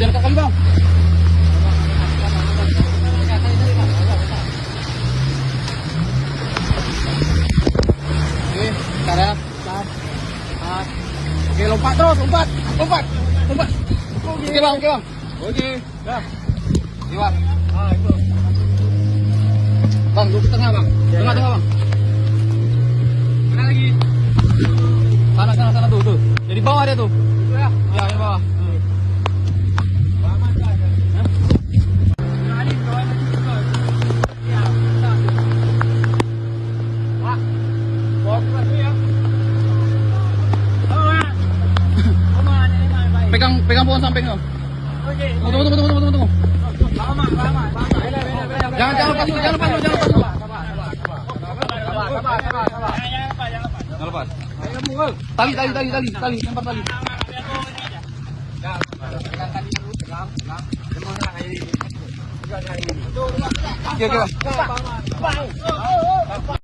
jangan ke kali bang. Oke, bentar ya. Oke, lompat terus, lompat. Oke bang. Oke, dah. Lewat. Itu. Bang, duduk tengah bang. Tengah bang. Mana lagi? Sana tuh. Jadi bawah dia tuh. Itu ya? Ya, di bawah. Pegang pohon samping tuh. Tunggu. Lama. Jangan lepas dulu. Sabar. Jangan lepas. Tali, lempar tali. Oke, Bang.